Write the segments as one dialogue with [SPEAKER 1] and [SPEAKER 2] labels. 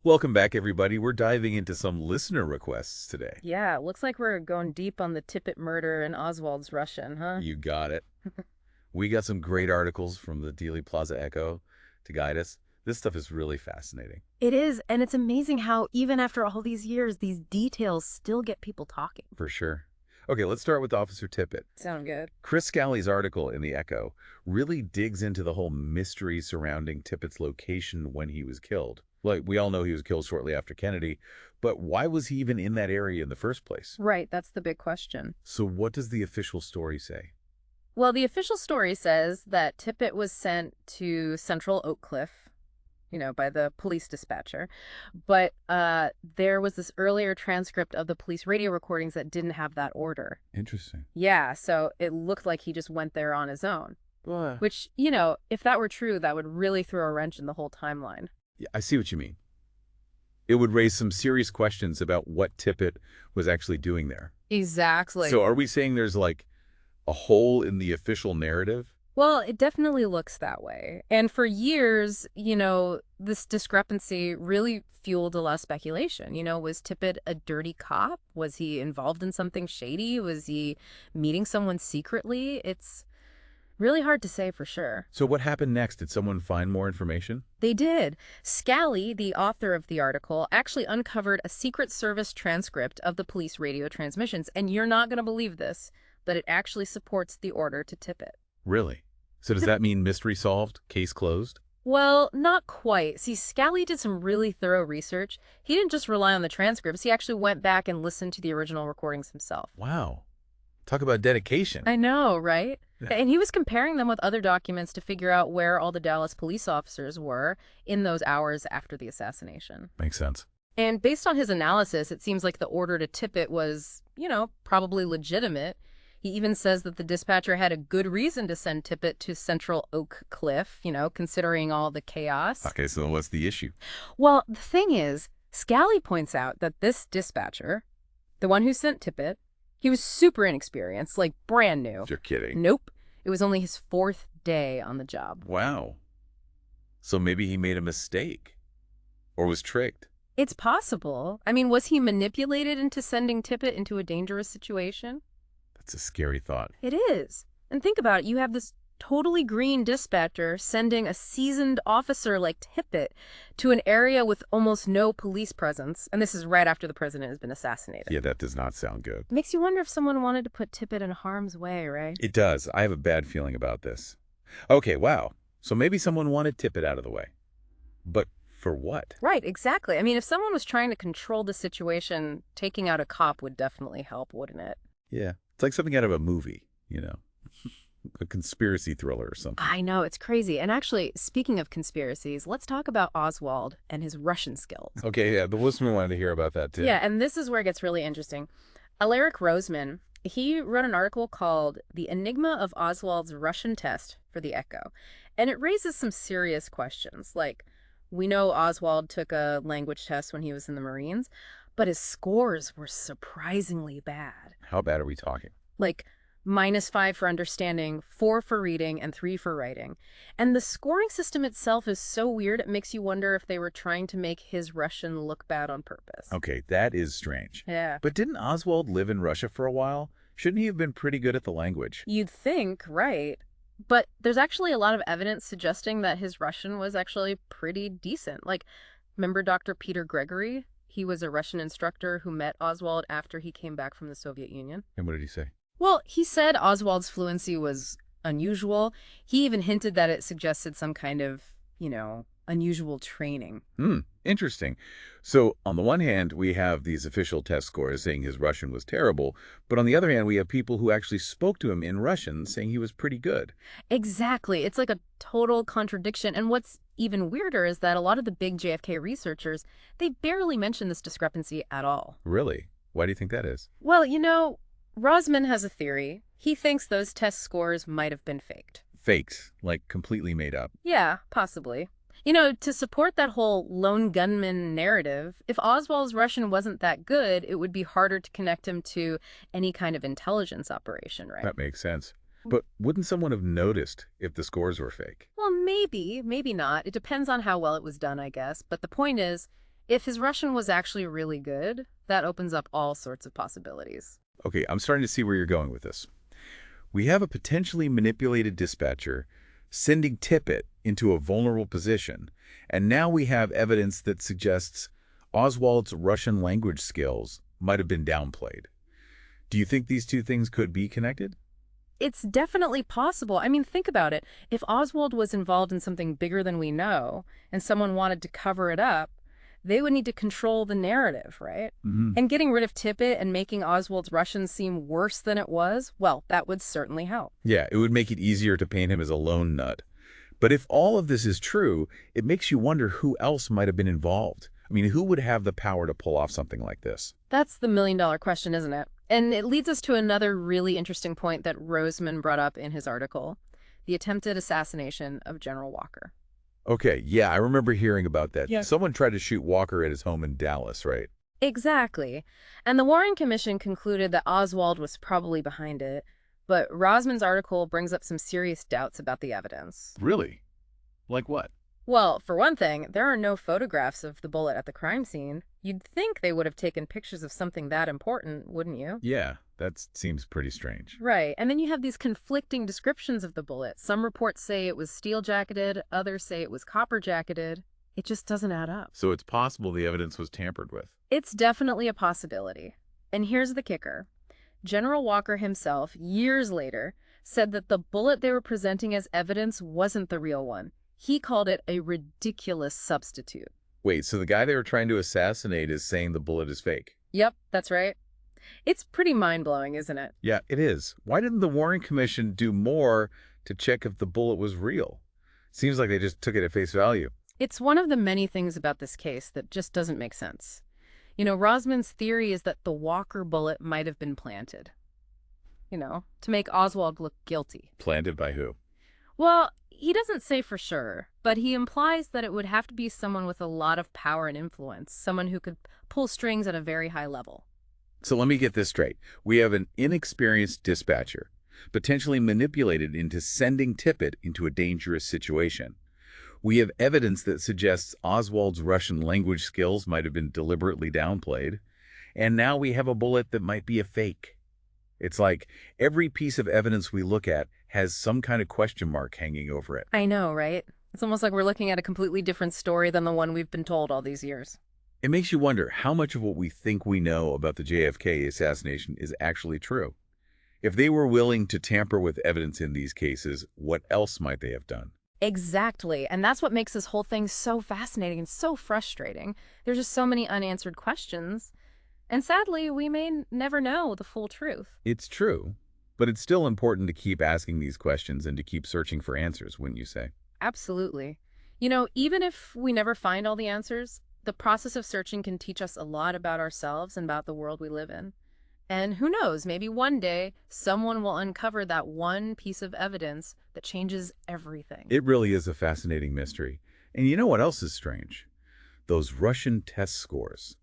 [SPEAKER 1] Welcome back, everybody. We're diving into some listener requests today.
[SPEAKER 2] Yeah, looks like we're going deep on the Tippit murder and Oswald's Russian, huh?
[SPEAKER 1] You got it. We got some great articles from the Dealey Plaza Echo to guide us. This stuff is really fascinating.
[SPEAKER 2] It is, and it's amazing how even after all these years, these details still get people talking.
[SPEAKER 1] For sure. Okay, let's start with Officer Tippit.
[SPEAKER 2] Sound good.
[SPEAKER 1] Chris Scally's article in the Echo really digs into the whole mystery surrounding Tippit's location when he was killed. Like, we all know he was killed shortly after Kennedy, but why was he even in that area in the first place?
[SPEAKER 2] Right, that's the big question.
[SPEAKER 1] So what does the official story say?
[SPEAKER 2] Well, the official story says that Tippit was sent to Central Oak Cliff, by the police dispatcher. But there was this earlier transcript of the police radio recordings that didn't have that order.
[SPEAKER 1] Interesting.
[SPEAKER 2] Yeah, so it looked like he just went there on his own.
[SPEAKER 1] Well,
[SPEAKER 2] Which, if that were true, that would really throw a wrench in the whole timeline.
[SPEAKER 1] yeah, I see what you mean. It would raise some serious questions about what Tippit was actually doing there.
[SPEAKER 2] Exactly.
[SPEAKER 1] So are we saying there's like a hole in the official narrative?
[SPEAKER 2] Well, it definitely looks that way. And for years, this discrepancy really fueled a lot of speculation. Was Tippit a dirty cop? Was he involved in something shady? Was he meeting someone secretly? It's really hard to say for sure.
[SPEAKER 1] So what happened next? Did someone find more information?
[SPEAKER 2] They did. Scally, the author of the article, actually uncovered a Secret Service transcript of the police radio transmissions. And you're not going to believe this, but it actually supports the order to Tippit.
[SPEAKER 1] Really? So does that mean mystery solved, case closed?
[SPEAKER 2] Well, not quite. See, Scally did some really thorough research. He didn't just rely on the transcripts. He actually went back and listened to the original recordings himself.
[SPEAKER 1] Wow. Talk about dedication.
[SPEAKER 2] I know, right?
[SPEAKER 1] Yeah.
[SPEAKER 2] And he was comparing them with other documents to figure out where all the Dallas police officers were in those hours after the assassination.
[SPEAKER 1] Makes sense.
[SPEAKER 2] And based on his analysis, it seems like the order to Tippit was, probably legitimate. He even says that the dispatcher had a good reason to send Tippit to Central Oak Cliff, considering all the chaos.
[SPEAKER 1] Okay, so what's the issue?
[SPEAKER 2] Well, the thing is, Scally points out that this dispatcher, the one who sent Tippit, he was super inexperienced, like brand new.
[SPEAKER 1] You're kidding.
[SPEAKER 2] Nope. It was only his fourth day on the job.
[SPEAKER 1] Wow. So maybe he made a mistake or was tricked.
[SPEAKER 2] It's possible. I mean, was he manipulated into sending Tippit into a dangerous situation?
[SPEAKER 1] That's a scary thought.
[SPEAKER 2] It is. And think about it. You have this totally green dispatcher sending a seasoned officer like Tippit to an area with almost no police presence. And this is right after the president has been assassinated.
[SPEAKER 1] Yeah, that does not sound good.
[SPEAKER 2] Makes you wonder if someone wanted to put Tippit in harm's way, right?
[SPEAKER 1] It does. I have a bad feeling about this. Okay, wow. So maybe someone wanted Tippit out of the way. But for what?
[SPEAKER 2] Right, exactly. I mean, if someone was trying to control the situation, taking out a cop would definitely help, wouldn't it?
[SPEAKER 1] Yeah. It's like something out of a movie, a conspiracy thriller or something.
[SPEAKER 2] I know, it's crazy. And actually, speaking of conspiracies, let's talk about Oswald and his Russian skills.
[SPEAKER 1] Okay, yeah, the listener wanted to hear about that too.
[SPEAKER 2] Yeah, and this is where it gets really interesting. Alaric Roseman, he wrote an article called The Enigma of Oswald's Russian Test for the Echo. And it raises some serious questions. Like, we know Oswald took a language test when he was in the Marines, but his scores were surprisingly bad.
[SPEAKER 1] How bad are we talking?
[SPEAKER 2] Like, -5 for understanding, 4 for reading, and 3 for writing. And the scoring system itself is so weird, it makes you wonder if they were trying to make his Russian look bad on purpose.
[SPEAKER 1] Okay, that is strange.
[SPEAKER 2] Yeah.
[SPEAKER 1] But didn't Oswald live in Russia for a while? Shouldn't he have been pretty good at the language?
[SPEAKER 2] You'd think, right? But there's actually a lot of evidence suggesting that his Russian was actually pretty decent. Like, remember Dr. Peter Gregory? He was a Russian instructor who met Oswald after he came back from the Soviet Union.
[SPEAKER 1] And what did he say?
[SPEAKER 2] Well, he said Oswald's fluency was unusual. He even hinted that it suggested some kind of, unusual training.
[SPEAKER 1] Interesting. So on the one hand, we have these official test scores saying his Russian was terrible, but on the other hand, we have people who actually spoke to him in Russian saying he was pretty good.
[SPEAKER 2] Exactly. It's like a total contradiction. And what's even weirder is that a lot of the big JFK researchers, they barely mention this discrepancy at all.
[SPEAKER 1] Really? Why do you think that is?
[SPEAKER 2] Well, Rosman has a theory. He thinks those test scores might have been faked.
[SPEAKER 1] Fakes, like completely made up.
[SPEAKER 2] Yeah, possibly. To support that whole lone gunman narrative, if Oswald's Russian wasn't that good, it would be harder to connect him to any kind of intelligence operation, right?
[SPEAKER 1] That makes sense. But wouldn't someone have noticed if the scores were fake?
[SPEAKER 2] Well, maybe, maybe not. It depends on how well it was done, I guess. But the point is, If his Russian was actually really good, that opens up all sorts of possibilities.
[SPEAKER 1] Okay, I'm starting to see where you're going with this. We have a potentially manipulated dispatcher sending Tippett into a vulnerable position, and now we have evidence that suggests Oswald's Russian language skills might have been downplayed. Do you think these two things could be connected?
[SPEAKER 2] It's definitely possible. I mean, think about it. If Oswald was involved in something bigger than we know, and someone wanted to cover it up, they would need to control the narrative, right?
[SPEAKER 1] Mm-hmm.
[SPEAKER 2] And getting rid of Tippett and making Oswald's Russian seem worse than it was, well, that would certainly help.
[SPEAKER 1] Yeah, it would make it easier to paint him as a lone nut. But if all of this is true, it makes you wonder who else might have been involved. I mean, who would have the power to pull off something like this?
[SPEAKER 2] That's the million-dollar question, isn't it? And it leads us to another really interesting point that Roseman brought up in his article, the attempted assassination of General Walker.
[SPEAKER 1] Okay, yeah, I remember hearing about that.
[SPEAKER 2] Yeah.
[SPEAKER 1] Someone tried to shoot Walker at his home in Dallas, right?
[SPEAKER 2] Exactly. And the Warren Commission concluded that Oswald was probably behind it, but Rosman's article brings up some serious doubts about the evidence.
[SPEAKER 1] Really? Like what?
[SPEAKER 2] Well, for one thing, there are no photographs of the bullet at the crime scene. You'd think they would have taken pictures of something that important, wouldn't you?
[SPEAKER 1] Yeah, that seems pretty strange.
[SPEAKER 2] Right. And then you have these conflicting descriptions of the bullet. Some reports say it was steel-jacketed, others say it was copper-jacketed. It just doesn't add up.
[SPEAKER 1] So it's possible the evidence was tampered with.
[SPEAKER 2] It's definitely a possibility. And here's the kicker. General Walker himself, years later, said that the bullet they were presenting as evidence wasn't the real one. He called it a ridiculous substitute.
[SPEAKER 1] Wait, so the guy they were trying to assassinate is saying the bullet is fake?
[SPEAKER 2] Yep, that's right. It's pretty mind-blowing, isn't it?
[SPEAKER 1] Yeah, it is. Why didn't the Warren Commission do more to check if the bullet was real? Seems like they just took it at face value.
[SPEAKER 2] It's one of the many things about this case that just doesn't make sense. You know, Rosman's theory is that the Walker bullet might have been planted. To make Oswald look guilty.
[SPEAKER 1] Planted by who?
[SPEAKER 2] Well, he doesn't say for sure, but he implies that it would have to be someone with a lot of power and influence, someone who could pull strings at a very high level.
[SPEAKER 1] So let me get this straight. We have an inexperienced dispatcher, potentially manipulated into sending Tippett into a dangerous situation. We have evidence that suggests Oswald's Russian language skills might have been deliberately downplayed. And now we have a bullet that might be a fake. It's like every piece of evidence we look at has some kind of question mark hanging over it.
[SPEAKER 2] I know, right? It's almost like we're looking at a completely different story than the one we've been told all these years.
[SPEAKER 1] It makes you wonder how much of what we think we know about the JFK assassination is actually true. If they were willing to tamper with evidence in these cases, what else might they have done?
[SPEAKER 2] Exactly. And that's what makes this whole thing so fascinating and so frustrating. There's just so many unanswered questions. And sadly, we may never know the full truth.
[SPEAKER 1] It's true, but it's still important to keep asking these questions and to keep searching for answers, wouldn't you say?
[SPEAKER 2] Absolutely. Even if we never find all the answers, the process of searching can teach us a lot about ourselves and about the world we live in. And who knows, maybe one day someone will uncover that one piece of evidence that changes everything.
[SPEAKER 1] It really is a fascinating mystery. And you know what else is strange? Those Russian test scores.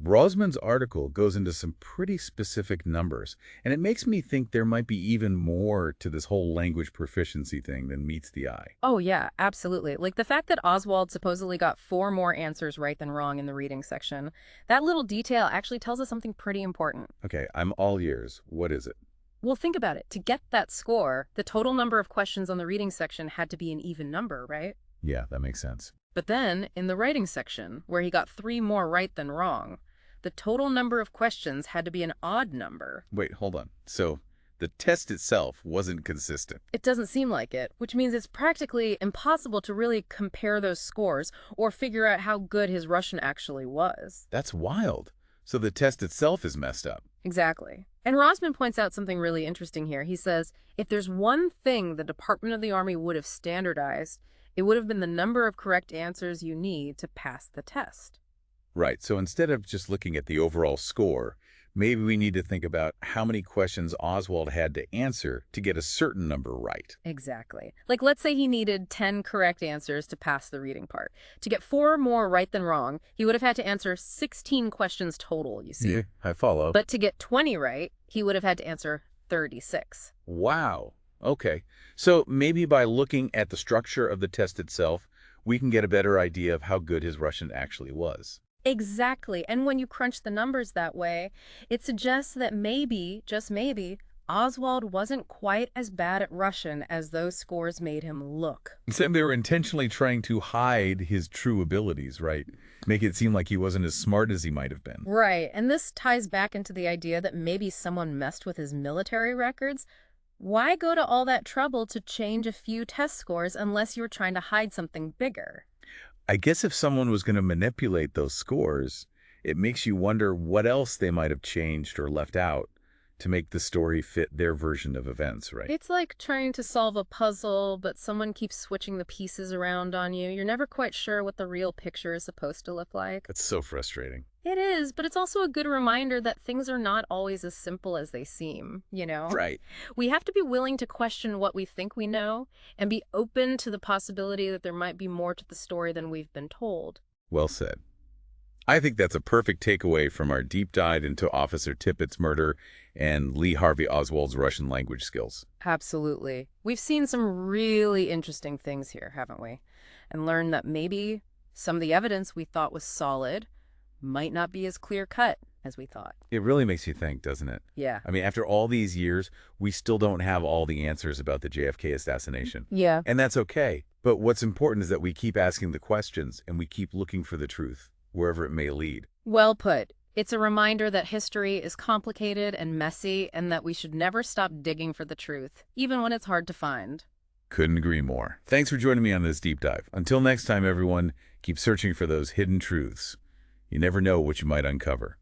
[SPEAKER 1] Rosman's article goes into some pretty specific numbers, and it makes me think there might be even more to this whole language proficiency thing than meets the eye.
[SPEAKER 2] Oh, yeah, absolutely. Like the fact that Oswald supposedly got 4 more answers right than wrong in the reading section, that little detail actually tells us something pretty important.
[SPEAKER 1] Okay, I'm all ears. What is it?
[SPEAKER 2] Well, think about it. To get that score, the total number of questions on the reading section had to be an even number, right?
[SPEAKER 1] Yeah, that makes sense.
[SPEAKER 2] But then, in the writing section, where he got 3 more right than wrong, the total number of questions had to be an odd number.
[SPEAKER 1] Wait, hold on. So the test itself wasn't consistent.
[SPEAKER 2] It doesn't seem like it, which means it's practically impossible to really compare those scores or figure out how good his Russian actually was.
[SPEAKER 1] That's wild. So the test itself is messed up.
[SPEAKER 2] Exactly. And Rosman points out something really interesting here. He says, if there's one thing the Department of the Army would have standardized, it would have been the number of correct answers you need to pass the test.
[SPEAKER 1] Right, so instead of just looking at the overall score, maybe we need to think about how many questions Oswald had to answer to get a certain number right.
[SPEAKER 2] Exactly. Like, let's say he needed 10 correct answers to pass the reading part. To get 4 more right than wrong, he would have had to answer 16 questions total, you see.
[SPEAKER 1] Yeah, I follow.
[SPEAKER 2] But to get 20 right, he would have had to answer 36.
[SPEAKER 1] Wow. Okay. So maybe by looking at the structure of the test itself, we can get a better idea of how good his Russian actually was.
[SPEAKER 2] Exactly. And when you crunch the numbers that way, it suggests that maybe, just maybe, Oswald wasn't quite as bad at Russian as those scores made him look.
[SPEAKER 1] Sam, they were intentionally trying to hide his true abilities, right? Make it seem like he wasn't as smart as he might have been.
[SPEAKER 2] Right. And this ties back into the idea that maybe someone messed with his military records. Why go to all that trouble to change a few test scores unless you were trying to hide something bigger?
[SPEAKER 1] I guess if someone was going to manipulate those scores, it makes you wonder what else they might have changed or left out to make the story fit their version of events, right?
[SPEAKER 2] It's like trying to solve a puzzle, but someone keeps switching the pieces around on you. You're never quite sure what the real picture is supposed to look like.
[SPEAKER 1] That's so frustrating.
[SPEAKER 2] It is, but it's also a good reminder that things are not always as simple as they seem, you know?
[SPEAKER 1] Right.
[SPEAKER 2] We have to be willing to question what we think we know and be open to the possibility that there might be more to the story than we've been told.
[SPEAKER 1] Well said. I think that's a perfect takeaway from our deep dive into Officer Tippett's murder and Lee Harvey Oswald's Russian language skills.
[SPEAKER 2] Absolutely. We've seen some really interesting things here, haven't we? And learned that maybe some of the evidence we thought was solid might not be as clear-cut as we thought.
[SPEAKER 1] It really makes you think, doesn't it?
[SPEAKER 2] Yeah.
[SPEAKER 1] I mean, after all these years, we still don't have all the answers about the JFK assassination.
[SPEAKER 2] Yeah.
[SPEAKER 1] And that's okay. But what's important is that we keep asking the questions and we keep looking for the truth, wherever it may lead.
[SPEAKER 2] Well put. It's a reminder that history is complicated and messy and that we should never stop digging for the truth, even when it's hard to find.
[SPEAKER 1] Couldn't agree more. Thanks for joining me on this deep dive. Until next time, everyone, keep searching for those hidden truths. You never know what you might uncover.